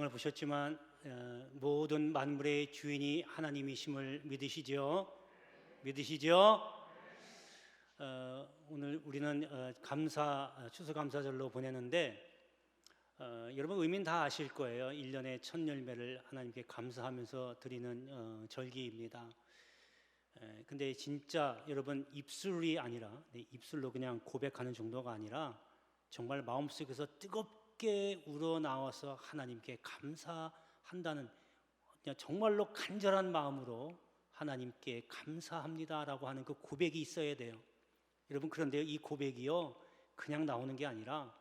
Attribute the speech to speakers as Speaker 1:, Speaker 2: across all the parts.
Speaker 1: 영상을 보셨지만 모든 만물의 주인이 하나님이심을 믿으시죠? 믿으시죠? 오늘 우리는 추수감사절로 보내는데 여러분 의미는 다 아실 거예요. 1년의 첫 열매를 하나님께 감사하면서 드리는 절기입니다. 근데 진짜 여러분 입술이 아니라 입술로 그냥 고백하는 정도가 아니라 정말 마음속에서 뜨겁게 우러나와서 하나님께 감사한다는, 그냥 정말로 간절한 마음으로 하나님께 감사합니다라고 하는 그 고백이 있어야 돼요. 여러분, 그런데요, 이 고백이요 그냥 나오는 게 아니라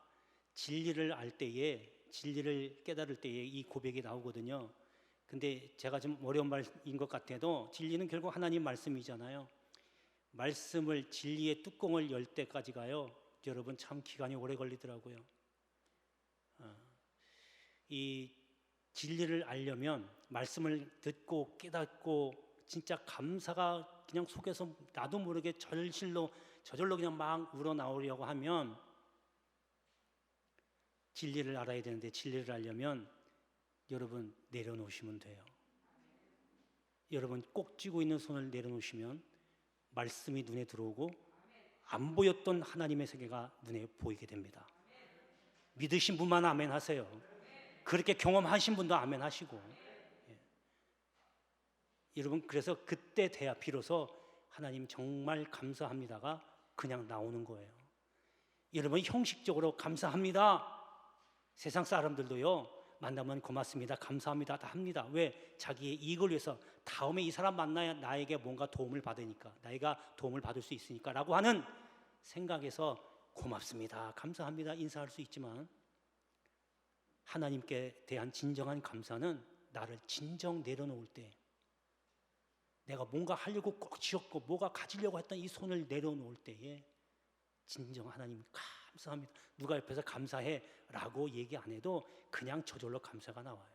Speaker 1: 진리를 알 때에, 진리를 깨달을 때에 이 고백이 나오거든요. 근데 제가 좀 어려운 말인 것 같아도 진리는 결국 하나님 말씀이잖아요. 말씀을, 진리의 뚜껑을 열 때까지가요, 여러분 참 기간이 오래 걸리더라고요. 이 진리를 알려면 말씀을 듣고 깨닫고 진짜 감사가 그냥 속에서 나도 모르게 저절로 그냥 막 우러나오려고 하면 진리를 알아야 되는데, 진리를 알려면 여러분 내려놓으시면 돼요. 여러분 꼭 쥐고 있는 손을 내려놓으시면 말씀이 눈에 들어오고 안 보였던 하나님의 세계가 눈에 보이게 됩니다. 믿으신 분만 아멘 하세요. 그렇게 경험하신 분도 아멘 하시고. 여러분, 그래서 그때 돼야 비로소 하나님 정말 감사합니다가 그냥 나오는 거예요. 여러분, 형식적으로 감사합니다, 세상 사람들도요 만나면 고맙습니다, 감사합니다 다 합니다. 왜? 자기의 이익을 위해서, 다음에 이 사람 만나야 나에게 뭔가 도움을 받으니까, 나이가 도움을 받을 수 있으니까 라고 하는 생각에서 고맙습니다, 감사합니다 인사할 수 있지만, 하나님께 대한 진정한 감사는 나를 진정 내려놓을 때, 내가 뭔가 하려고 꼭 쥐었고 뭐가 가지려고 했던 이 손을 내려놓을 때에 진정 하나님 감사합니다, 누가 옆에서 감사해 라고 얘기 안 해도 그냥 저절로 감사가 나와요.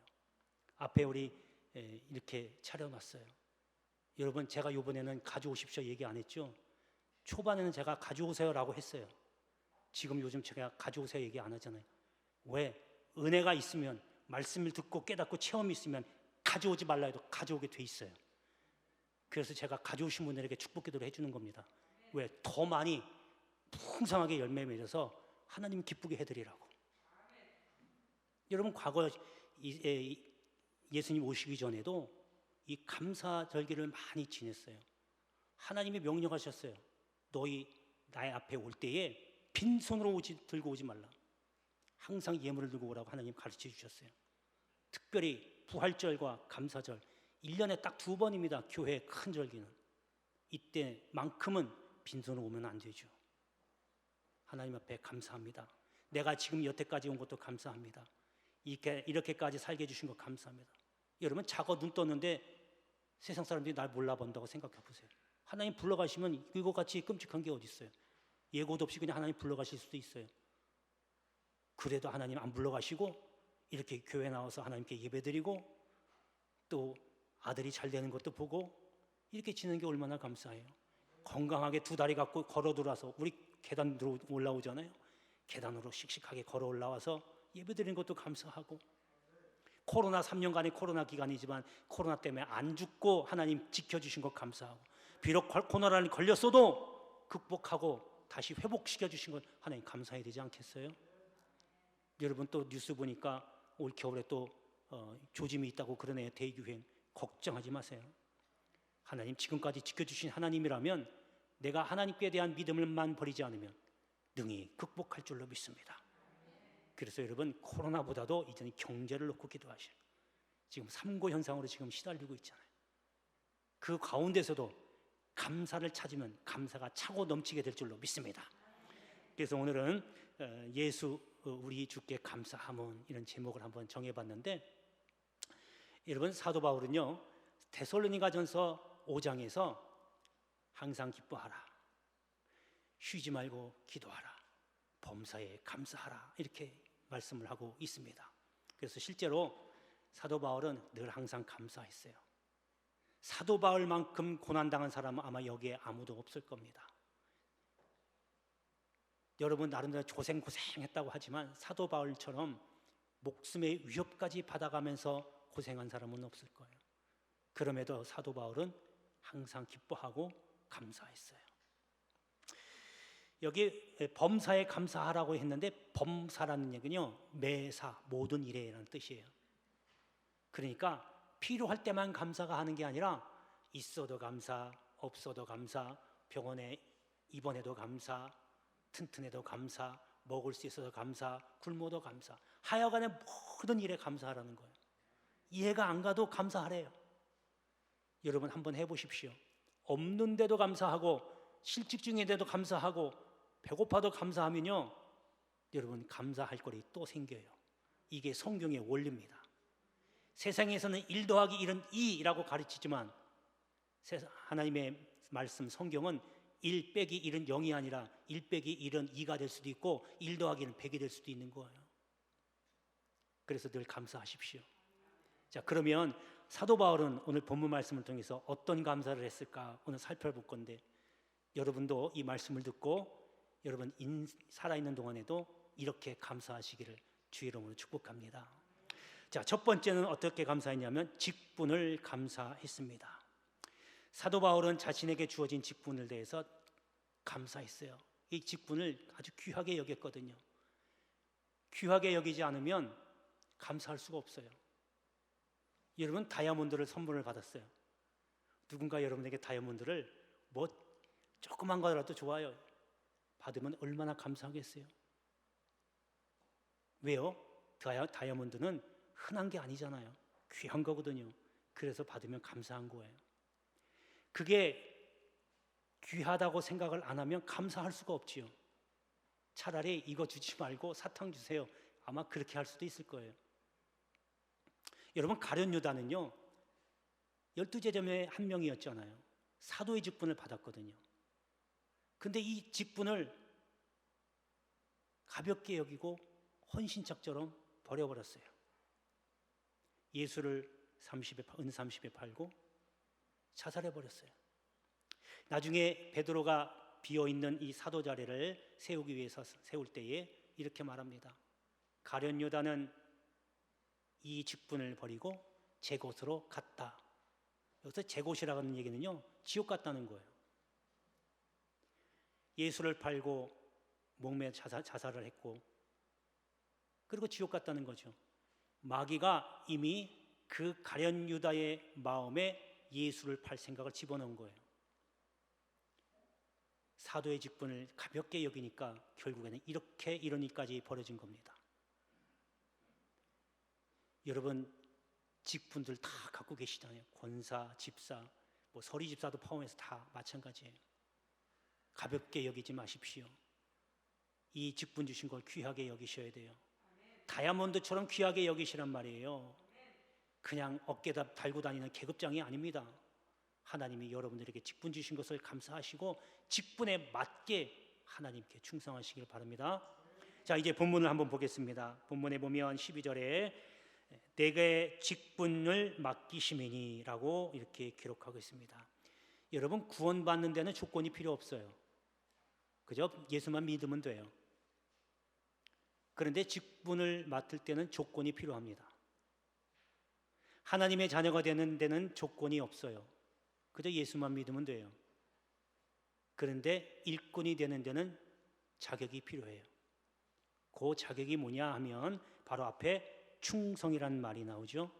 Speaker 1: 앞에 우리 이렇게 차려놨어요. 여러분, 제가 이번에는 가져오십시오 얘기 안 했죠? 초반에는 제가 가져오세요 라고 했어요. 지금 요즘 제가 가져오세요 얘기 안 하잖아요. 왜? 은혜가 있으면, 말씀을 듣고 깨닫고 체험이 있으면 가져오지 말라 해도 가져오게 돼 있어요. 그래서 제가 가져오신 분들에게 축복 기도를 해주는 겁니다. 왜? 더 많이 풍성하게 열매 맺어서 하나님 기쁘게 해드리라고. 여러분, 과거 예수님 오시기 전에도 이 감사절기를 많이 지냈어요. 하나님이 명령하셨어요. 너희 나의 앞에 올 때에 빈손으로 들고 오지 말라. 항상 예물을 들고 오라고 하나님 가르쳐 주셨어요. 특별히 부활절과 감사절, 1년에 딱 2번입니다. 교회의 큰 절기는. 이때만큼은 빈손으로 오면 안 되죠. 하나님 앞에 감사합니다. 내가 지금 여태까지 온 것도 감사합니다. 이렇게까지 살게 해주신 것 감사합니다. 여러분, 자고 눈 떴는데 세상 사람들이 날 몰라본다고 생각해 보세요. 하나님 불러가시면 이거같이 끔찍한 게 어디 있어요? 예고도 없이 그냥 하나님 불러가실 수도 있어요. 그래도 하나님 안 불러가시고 이렇게 교회 나와서 하나님께 예배드리고 또 아들이 잘 되는 것도 보고 이렇게 지내는 게 얼마나 감사해요. 건강하게 2다리 갖고 걸어 들어와서, 우리 계단으로 올라오잖아요. 계단으로 씩씩하게 걸어 올라와서 예배드리는 것도 감사하고, 코로나 3년간의 코로나 기간이지만 코로나 때문에 안 죽고 하나님 지켜주신 것 감사하고, 비록 코로나에 걸렸어도 극복하고 다시 회복시켜 주신 것 하나님 감사해야 되지 않겠어요? 여러분, 또 뉴스 보니까 올 겨울에 또 조짐이 있다고 그러네요. 대유행. 걱정하지 마세요. 하나님 지금까지 지켜주신 하나님이라면 내가 하나님께 대한 믿음을만 버리지 않으면 능히 극복할 줄로 믿습니다. 그래서 여러분, 코로나보다도 이제는 경제를 놓고 기도하시는, 지금 삼고 현상으로 지금 시달리고 있잖아요. 그 가운데서도 감사를 찾으면 감사가 차고 넘치게 될 줄로 믿습니다. 그래서 오늘은 예수 우리 주께 감사함은, 이런 제목을 한번 정해봤는데, 여러분, 사도 바울은요 데살로니가전서 5장에서 항상 기뻐하라, 쉬지 말고 기도하라, 범사에 감사하라, 이렇게 말씀을 하고 있습니다. 그래서 실제로 사도 바울은 늘 항상 감사했어요. 사도 바울만큼 고난당한 사람은 아마 여기에 아무도 없을 겁니다. 여러분, 나름대로 고생했다고 하지만 사도 바울처럼 목숨의 위협까지 받아가면서 고생한 사람은 없을 거예요. 그럼에도 사도 바울은 항상 기뻐하고 감사했어요. 여기 범사에 감사하라고 했는데 범사라는 얘기는요, 매사, 모든 일에라는 뜻이에요. 그러니까 필요할 때만 감사가 하는 게 아니라 있어도 감사, 없어도 감사, 병원에 입원해도 감사, 튼튼해도 감사, 먹을 수 있어서 감사, 굶어도 감사. 하여간에 모든 일에 감사하라는 거예요. 이해가 안 가도 감사하래요. 여러분 한번 해보십시오. 없는데도 감사하고 실직 중인데도 감사하고 배고파도 감사하면요, 여러분 감사할 거리 또 생겨요. 이게 성경의 원리입니다. 세상에서는 1 더하기 1은 2라고 가르치지만 하나님의 말씀 성경은 1 빼기 1은 0이 아니라 1 빼기 1은 2가 될 수도 있고 1 더하기 1은 100이 될 수도 있는 거예요. 그래서 늘 감사하십시오. 자, 그러면 사도 바울은 오늘 본문 말씀을 통해서 어떤 감사를 했을까 오늘 살펴볼 건데, 여러분도 이 말씀을 듣고 여러분 살아있는 동안에도 이렇게 감사하시기를 주의 이름으로 축복합니다. 자, 첫 번째는 어떻게 감사했냐면 직분을 감사했습니다. 사도 바울은 자신에게 주어진 직분을 대해서 감사했어요. 이 직분을 아주 귀하게 여겼거든요. 귀하게 여기지 않으면 감사할 수가 없어요. 여러분 다이아몬드를 선물을 받았어요. 누군가 여러분에게 다이아몬드를 뭐 조그만 거라도 좋아요. 받으면 얼마나 감사하겠어요. 왜요? 다이아몬드는 흔한 게 아니잖아요. 귀한 거거든요. 그래서 받으면 감사한 거예요. 그게 귀하다고 생각을 안 하면 감사할 수가 없지요. 차라리 이거 주지 말고 사탕 주세요. 아마 그렇게 할 수도 있을 거예요. 여러분 가룟 유다는요, 12제자의 한 명이었잖아요. 사도의 직분을 받았거든요. 근데 이 직분을 가볍게 여기고 헌신짝처럼 버려버렸어요. 예수를 은 30에 팔고 자살해버렸어요. 나중에 베드로가 비어있는 이 사도 자리를 세우기 위해서 세울 때에 이렇게 말합니다. 가룟 유다는 이 직분을 버리고 제 곳으로 갔다. 여기서 제 곳이라고 하는 얘기는요, 지옥 갔다는 거예요. 예수를 팔고 목매 자살을 했고, 그리고 지옥 갔다는 거죠. 마귀가 이미 그 가룟 유다의 마음에 예수를 팔 생각을 집어넣은 거예요. 사도의 직분을 가볍게 여기니까 결국에는 이렇게 이런 일까지 벌어진 겁니다. 여러분 직분들 다 갖고 계시잖아요. 권사, 집사, 뭐 서리 집사도 포함해서 다 마찬가지예요. 가볍게 여기지 마십시오. 이 직분 주신 걸 귀하게 여기셔야 돼요. 다이아몬드처럼 귀하게 여기시란 말이에요. 그냥 어깨다 달고 다니는 계급장이 아닙니다. 하나님이 여러분들에게 직분 주신 것을 감사하시고 직분에 맞게 하나님께 충성하시길 바랍니다. 자, 이제 본문을 한번 보겠습니다. 본문에 보면 12절에 내게 직분을 맡기심이니 라고 이렇게 기록하고 있습니다. 여러분 구원받는 데는 조건이 필요 없어요. 그죠? 예수만 믿으면 돼요. 그런데 직분을 맡을 때는 조건이 필요합니다. 하나님의 자녀가 되는 데는 조건이 없어요. 그저 예수만 믿으면 돼요. 그런데 일꾼이 되는 데는 자격이 필요해요. 그 자격이 뭐냐 하면 바로 앞에 충성이라는 말이 나오죠.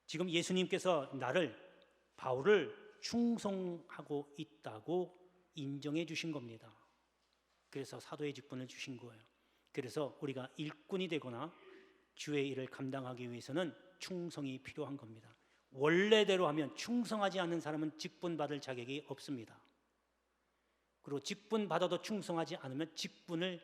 Speaker 1: 지금 예수님께서 바울을 충성하고 있다고 인정해 주신 겁니다. 그래서 사도의 직분을 주신 거예요. 그래서 우리가 일꾼이 되거나 주의 일을 감당하기 위해서는 충성이 필요한 겁니다. 원래대로 하면 충성하지 않는 사람은 직분 받을 자격이 없습니다. 그리고 직분 받아도 충성하지 않으면 직분을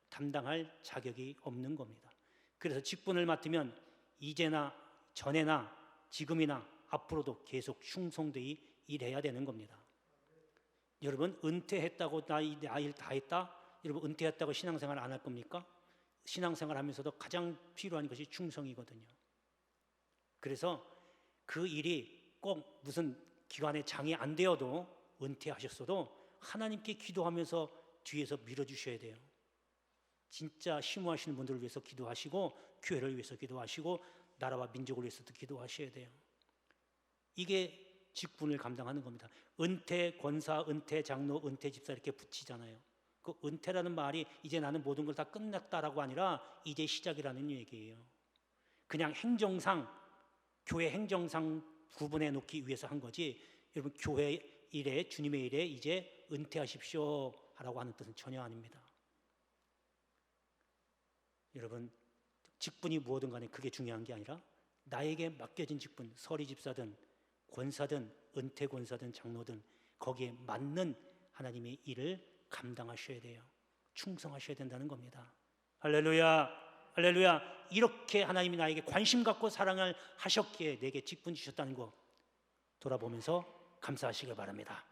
Speaker 1: 담당할 자격이 없는 겁니다. 그래서 직분을 맡으면 이제나 전에나 지금이나 앞으로도 계속 충성되이 일해야 되는 겁니다. 여러분 은퇴했다고 나 일 다 했다? 여러분 은퇴했다고 신앙생활 안 할 겁니까? 신앙생활 하면서도 가장 필요한 것이 충성이거든요. 그래서 그 일이 꼭 무슨 기관에 장이 안 되어도 은퇴하셨어도 하나님께 기도하면서 뒤에서 밀어주셔야 돼요. 진짜 심호하시는 분들을 위해서 기도하시고 교회를 위해서 기도하시고 나라와 민족을 위해서도 기도하셔야 돼요. 이게 직분을 감당하는 겁니다. 은퇴 권사, 은퇴 장로, 은퇴 집사 이렇게 붙이잖아요. 그 은퇴라는 말이 이제 나는 모든 걸 다 끝났다라고 아니라 이제 시작이라는 얘기예요. 그냥 행정상, 교회 행정상 구분해 놓기 위해서 한 거지, 여러분 교회 일에, 주님의 일에 이제 은퇴하십시오 라고 하는 뜻은 전혀 아닙니다. 여러분 직분이 무엇든 간에 그게 중요한 게 아니라 나에게 맡겨진 직분, 서리 집사든 권사든 은퇴 권사든 장로든 거기에 맞는 하나님의 일을 감당하셔야 돼요. 충성하셔야 된다는 겁니다. 할렐루야, 할렐루야. 이렇게 하나님이 나에게 관심 갖고 사랑을 하셨기에 내게 직분 주셨다는 거 돌아보면서 감사하시길 바랍니다.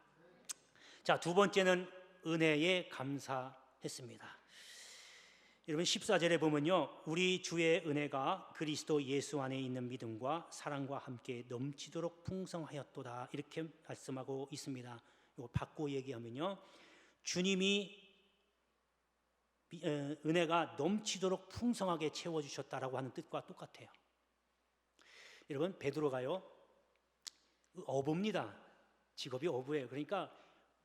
Speaker 1: 자, 두 번째는 은혜에 감사했습니다. 여러분 14절에 보면요, 우리 주의 은혜가 그리스도 예수 안에 있는 믿음과 사랑과 함께 넘치도록 풍성하였도다 이렇게 말씀하고 있습니다. 이거 바꿔 얘기하면요, 주님이 은혜가 넘치도록 풍성하게 채워주셨다라고 하는 뜻과 똑같아요. 여러분 베드로가요 어부입니다. 직업이 어부예요. 그러니까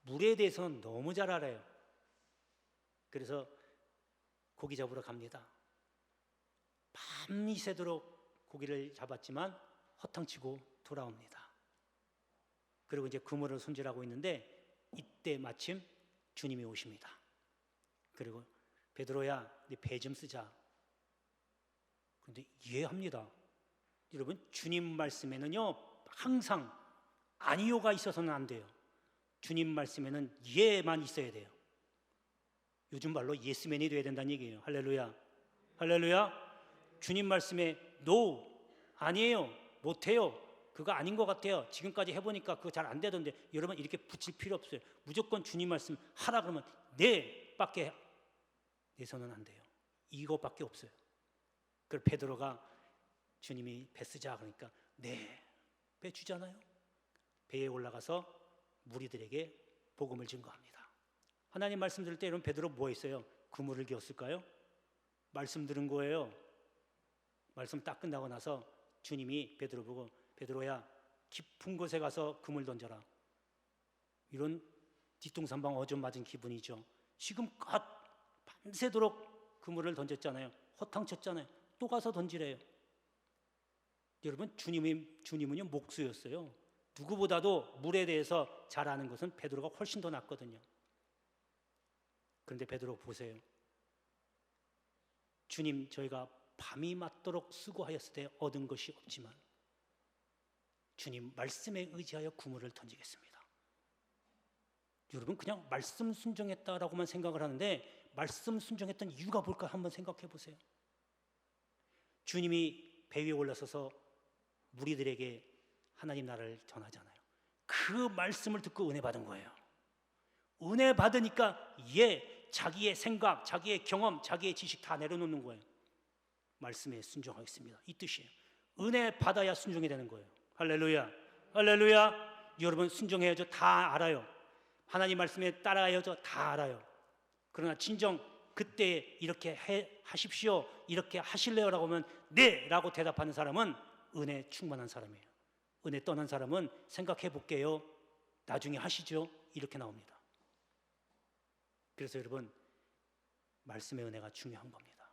Speaker 1: 물에 대해서는 너무 잘 알아요. 그래서 고기 잡으러 갑니다. 밤이 새도록 고기를 잡았지만 허탕치고 돌아옵니다. 그리고 이제 그물을 손질하고 있는데 이때 마침 주님이 오십니다. 그리고 베드로야, 네 배 좀 쓰자. 그런데 이해합니다. 여러분 주님 말씀에는요 항상 아니요가 있어서는 안 돼요. 주님 말씀에는 예만 있어야 돼요. 요즘 말로 예스맨이 돼야 된다는 얘기예요. 할렐루야, 할렐루야. 주님 말씀에 노, 아니에요, 못해요, 그거 아닌 것 같아요, 지금까지 해보니까 그거 잘 안 되던데, 여러분 이렇게 붙일 필요 없어요. 무조건 주님 말씀 하라 그러면 네 밖에 내서는 안 돼요. 이거밖에 없어요. 그래서 베드로가 주님이 배 쓰자 그러니까 네, 배 주잖아요. 배에 올라가서 무리들에게 복음을 증거합니다. 하나님 말씀 들을 때 여러분 베드로 뭐 했어요? 그물을 기었을까요? 말씀 들은 거예요. 말씀 딱 끝나고 나서 주님이 베드로 보고 베드로야 깊은 곳에 가서 그물 던져라. 이런 뒤통수한방 어좀 맞은 기분이죠. 지금껏 밤새도록 그물을 던졌잖아요. 허탕쳤잖아요. 또 가서 던지래요. 여러분 주님은요 목수였어요. 누구보다도 물에 대해서 잘 아는 것은 베드로가 훨씬 더 낫거든요. 그런데 베드로 보세요. 주님, 저희가 밤이 맞도록 수고하였을 때 얻은 것이 없지만 주님 말씀에 의지하여 그물을 던지겠습니다. 여러분 그냥 말씀 순종했다라고만 생각을 하는데 말씀 순종했던 이유가 뭘까 한번 생각해 보세요. 주님이 배 위에 올라서서 무리들에게 하나님 나라를 전하잖아요. 그 말씀을 듣고 은혜 받은 거예요. 은혜 받으니까 자기의 생각, 자기의 경험, 자기의 지식 다 내려놓는 거예요. 말씀에 순종하겠습니다. 이 뜻이에요. 은혜 받아야 순종이 되는 거예요. 할렐루야, 할렐루야. 여러분 순종해야죠. 다 알아요. 하나님 말씀에 따라야죠. 다 알아요. 그러나 진정 그때 이렇게 하십시오, 이렇게 하실래요? 라고 하면 네! 라고 대답하는 사람은 은혜 충만한 사람이에요. 은혜 떠난 사람은 생각해 볼게요, 나중에 하시죠, 이렇게 나옵니다. 그래서 여러분 말씀의 은혜가 중요한 겁니다.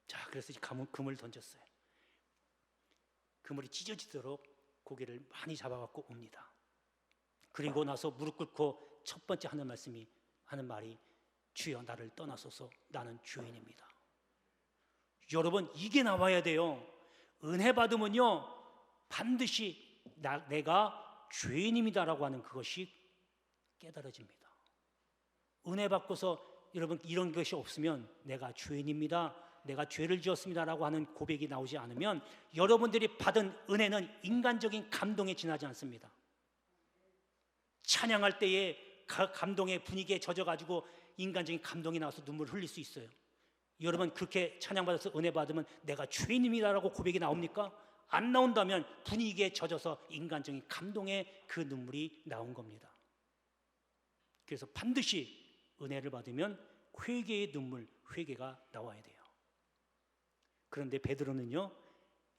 Speaker 1: 자, 그래서 이 그물 던졌어요. 그물이 찢어지도록 고기를 많이 잡아갖고 옵니다. 그리고 나서 무릎 꿇고 첫 번째 하는 말이 주여 나를 떠나소서, 나는 죄인입니다. 여러분 이게 나와야 돼요. 은혜 받으면요 반드시 내가 죄인입니다라고 하는 그것이 깨달아집니다. 은혜 받고서 여러분 이런 것이 없으면 내가 죄인입니다, 내가 죄를 지었습니다라고 하는 고백이 나오지 않으면 여러분들이 받은 은혜는 인간적인 감동에 지나지 않습니다. 찬양할 때에 감동의 분위기에 젖어가지고 인간적인 감동이 나와서 눈물 흘릴 수 있어요. 여러분 그렇게 찬양받아서 은혜 받으면 내가 죄인입니다라고 고백이 나옵니까? 안 나온다면 분위기에 젖어서 인간적인 감동의 그 눈물이 나온 겁니다. 그래서 반드시 은혜를 받으면 회개의 눈물, 회개가 나와야 돼요. 그런데 베드로는요,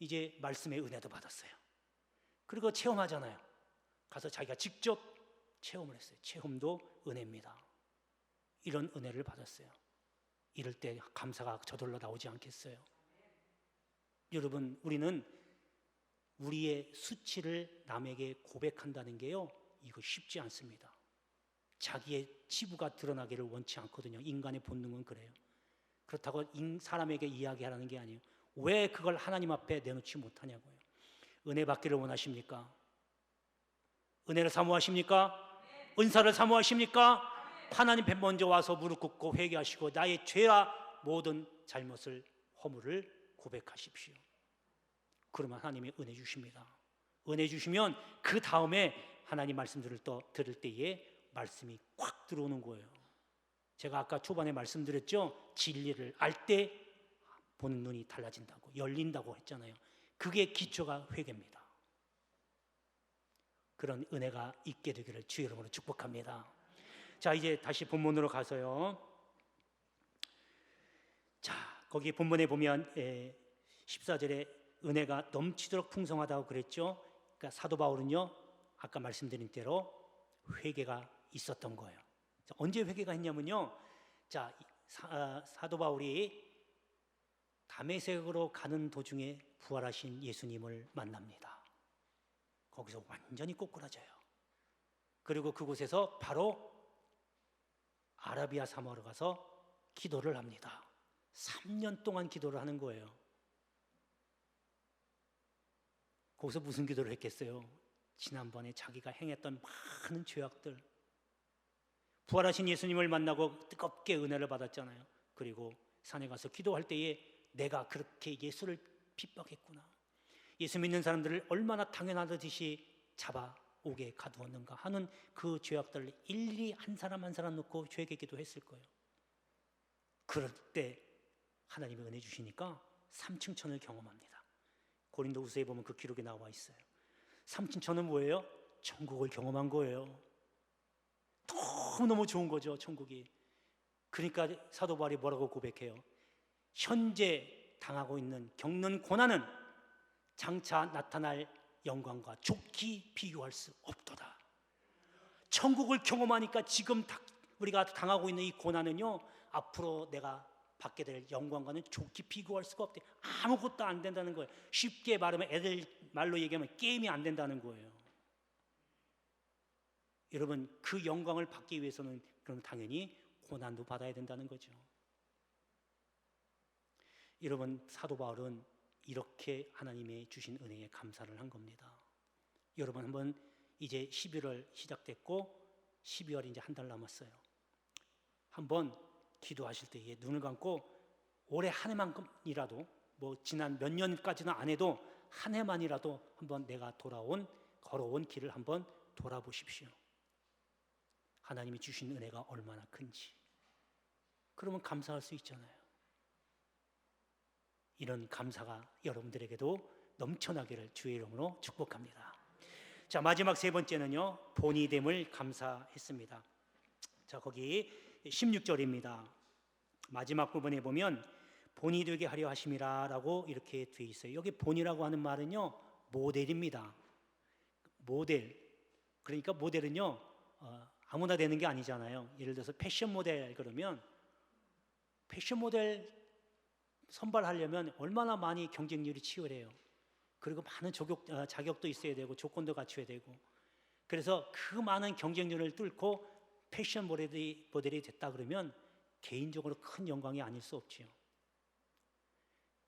Speaker 1: 이제 말씀의 은혜도 받았어요. 그리고 체험하잖아요. 가서 자기가 직접 체험을 했어요. 체험도 은혜입니다. 이런 은혜를 받았어요. 이럴 때 감사가 저절로 나오지 않겠어요? 여러분, 우리는 우리의 수치를 남에게 고백한다는 게요, 이거 쉽지 않습니다. 자기의 치부가 드러나기를 원치 않거든요. 인간의 본능은 그래요. 그렇다고 사람에게 이야기하라는 게 아니에요. 왜 그걸 하나님 앞에 내놓지 못하냐고요. 은혜 받기를 원하십니까? 은혜를 사모하십니까? 은사를 사모하십니까? 하나님 앞에 먼저 와서 무릎 꿇고 회개하시고 나의 죄와 모든 잘못을, 허물을 고백하십시오. 그러면 하나님이 은혜 주십니다. 은혜 주시면 그 다음에 하나님 말씀들을 들을 때에 말씀이 꽉 들어오는 거예요. 제가 아까 초반에 말씀드렸죠. 진리를 알 때 보는 눈이 달라진다고, 열린다고 했잖아요. 그게 기초가 회개입니다. 그런 은혜가 있게 되기를 주의 이름으로 축복합니다. 자, 이제 다시 본문으로 가서요. 자, 거기 본문에 보면 14절에 은혜가 넘치도록 풍성하다고 그랬죠. 그러니까 사도 바울은요, 아까 말씀드린 대로 회개가 있었던 거예요. 자, 언제 회개가 했냐면요. 자, 사도 바울이 다메섹으로 가는 도중에 부활하신 예수님을 만납니다. 거기서 완전히 꼬꾸라져요. 그리고 그곳에서 바로 아라비아 사마로 가서 기도를 합니다. 3년 동안 기도를 하는 거예요. 거기서 무슨 기도를 했겠어요? 지난번에 자기가 행했던 많은 죄악들, 부활하신 예수님을 만나고 뜨겁게 은혜를 받았잖아요. 그리고 산에 가서 기도할 때에 내가 그렇게 예수를 핍박했구나, 예수 믿는 사람들을 얼마나 당연하듯이 잡아오게 가두었는가 하는 그 죄악들을 일일이 한 사람 한 사람 놓고 죄에게 기도했을 거예요. 그럴 때 하나님이 은혜 주시니까 삼층천을 경험합니다. 고린도후서에 보면 그 기록이 나와 있어요. 삼층천은 뭐예요? 천국을 경험한 거예요. 너무너무 좋은 거죠, 천국이. 그러니까 사도 바울이 뭐라고 고백해요? 현재 당하고 있는, 겪는 고난은 장차 나타날 영광과 좋게 비교할 수 없도다. 천국을 경험하니까 지금 우리가 당하고 있는 이 고난은요, 앞으로 내가 받게 될 영광과는 좋게 비교할 수가 없대. 아무것도 안 된다는 거예요. 쉽게 말하면, 애들 말로 얘기하면 게임이 안 된다는 거예요. 여러분, 그 영광을 받기 위해서는 그럼 당연히 고난도 받아야 된다는 거죠. 여러분, 사도 바울은 이렇게 하나님의 주신 은혜에 감사를 한 겁니다. 여러분, 한번 이제 11월 시작됐고 12월이 이제 한 달 남았어요. 한번 기도하실 때에 눈을 감고 올해 한 해만큼이라도, 뭐 지난 몇 년까지는 안 해도 한 해만이라도 한번 내가 걸어온 길을 한번 돌아보십시오. 하나님이 주신 은혜가 얼마나 큰지. 그러면 감사할 수 있잖아요. 이런 감사가 여러분들에게도 넘쳐나기를 주의 이름으로 축복합니다. 자, 마지막 세 번째는요, 본이 됨을 감사했습니다. 자, 거기 16절입니다. 마지막 부분에 보면 본이 되게 하려 하심이라 라고 이렇게 되어 있어요. 여기 본이라고 하는 말은요, 모델입니다. 모델. 그러니까 모델은요, 아무나 되는 게 아니잖아요. 예를 들어서 패션 모델 그러면, 패션 모델 선발하려면 얼마나 많이 경쟁률이 치열해요. 그리고 많은 자격도 있어야 되고 조건도 갖춰야 되고. 그래서 그 많은 경쟁률을 뚫고 패션 모델이 됐다 그러면 개인적으로 큰 영광이 아닐 수 없지요.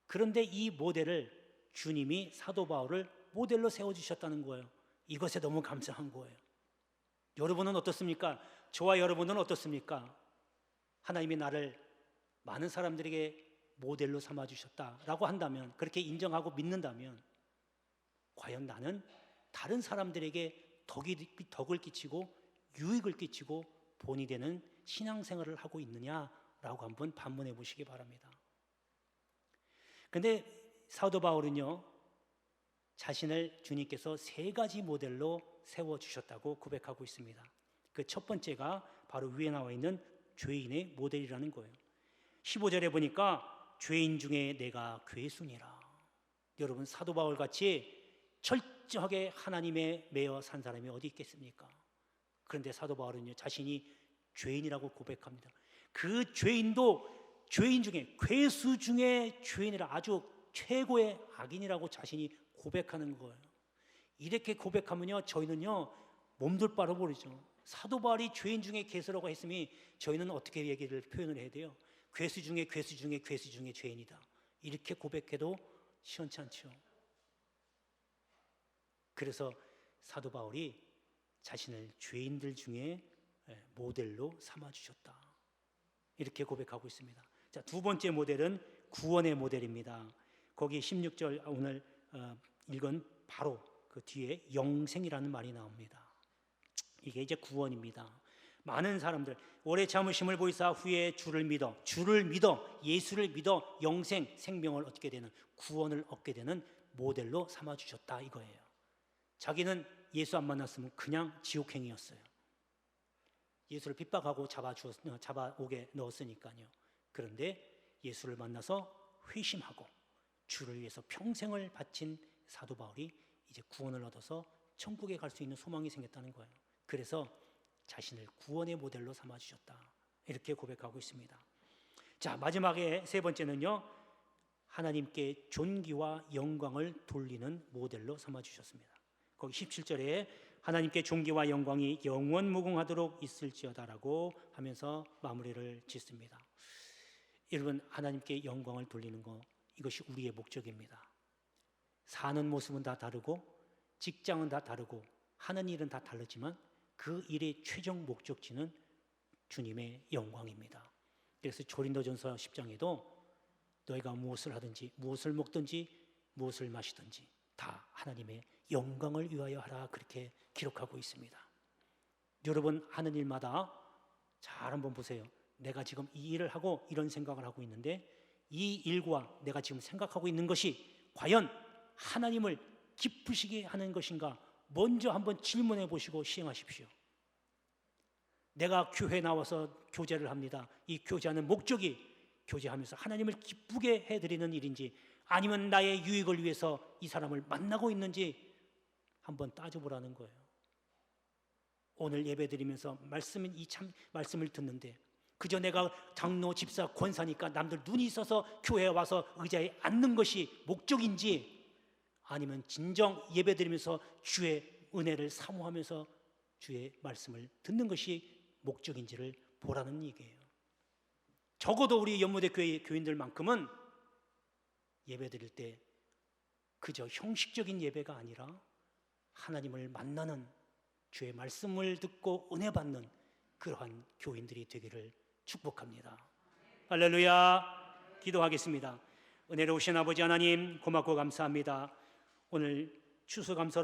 Speaker 1: 그런데 이 모델을 주님이 사도 바울을 모델로 세워주셨다는 거예요. 이것에 너무 감사한 거예요. 여러분은 어떻습니까? 저와 여러분은 어떻습니까? 하나님이 나를 많은 사람들에게 모델로 삼아주셨다라고 한다면, 그렇게 인정하고 믿는다면, 과연 나는 다른 사람들에게 덕을 끼치고 유익을 끼치고 본이 되는 신앙생활을 하고 있느냐라고 한번 반문해 보시기 바랍니다. 근데 사도 바울은요, 자신을 주님께서 3가지 모델로 세워주셨다고 고백하고 있습니다. 그 첫 번째가 바로 위에 나와 있는 죄인의 모델이라는 거예요. 15절에 보니까 죄인 중에 내가 괴순이라. 여러분, 사도 바울 같이 철저하게 하나님에 매여 산 사람이 어디 있겠습니까? 그런데 사도 바울은요, 자신이 죄인이라고 고백합니다. 그 죄인도 죄인 중에, 괴수 중에 죄인이라, 아주 최고의 악인이라고 자신이 고백하는 거예요. 이렇게 고백하면요, 저희는요 몸둘 바를 모르죠. 사도 바울이 죄인 중에 괴수라고 했으니 저희는 어떻게 얘기를 표현을 해야 돼요? 괴수 중에 괴수 중에 괴수 중에 죄인이다, 이렇게 고백해도 시원찮죠. 그래서 사도 바울이 자신을 죄인들 중에 모델로 삼아주셨다, 이렇게 고백하고 있습니다. 자, 두 번째 모델은 구원의 모델입니다. 거기 16절 오늘 읽은 바로 그 뒤에 영생이라는 말이 나옵니다. 이게 이제 구원입니다. 많은 사람들 오래 참으심을 보이사 후에 주를 믿어 예수를 믿어 영생, 생명을 얻게 되는, 구원을 얻게 되는 모델로 삼아주셨다 이거예요. 자기는 예수 안 만났으면 그냥 지옥행이었어요. 예수를 핍박하고 잡아오게 넣었으니까요. 그런데 예수를 만나서 회심하고 주를 위해서 평생을 바친 사도 바울이 이제 구원을 얻어서 천국에 갈 수 있는 소망이 생겼다는 거예요. 그래서 자신을 구원의 모델로 삼아주셨다, 이렇게 고백하고 있습니다. 자, 마지막에 세 번째는요, 하나님께 존귀와 영광을 돌리는 모델로 삼아주셨습니다. 거기 17절에 하나님께 존귀와 영광이 영원 무궁하도록 있을지어다라고 하면서 마무리를 짓습니다. 여러분, 하나님께 영광을 돌리는 거, 이것이 우리의 목적입니다. 사는 모습은 다 다르고 직장은 다 다르고 하는 일은 다 다르지만 그 일의 최종 목적지는 주님의 영광입니다. 그래서 고린도전서 10장에도 너희가 무엇을 하든지 무엇을 먹든지 무엇을 마시든지 다 하나님의 영광을 위하여 하라, 그렇게 기록하고 있습니다. 여러분, 하는 일마다 잘 한번 보세요. 내가 지금 이 일을 하고 이런 생각을 하고 있는데 이 일과 내가 지금 생각하고 있는 것이 과연 하나님을 기쁘시게 하는 것인가, 먼저 한번 질문해 보시고 시행하십시오. 내가 교회에 나와서 교제를 합니다. 이 교제하는 목적이 교제하면서 하나님을 기쁘게 해드리는 일인지, 아니면 나의 유익을 위해서 이 사람을 만나고 있는지 한번 따져보라는 거예요. 오늘 예배드리면서 말씀을 듣는데 그저 내가 장로, 집사, 권사니까 남들 눈이 있어서 교회에 와서 의자에 앉는 것이 목적인지, 아니면 진정 예배드리면서 주의 은혜를 사모하면서 주의 말씀을 듣는 것이 목적인지를 보라는 얘기예요. 적어도 우리 연무대 교회 교인들만큼은 예배드릴 때 그저 형식적인 예배가 아니라 하나님을 만나는, 주의 말씀을 듣고 은혜 받는 그러한 교인들이 되기를 축복합니다. 할렐루야. 기도하겠습니다. 은혜로우신 아버지 하나님, 고맙고 감사합니다. 오늘 추수감사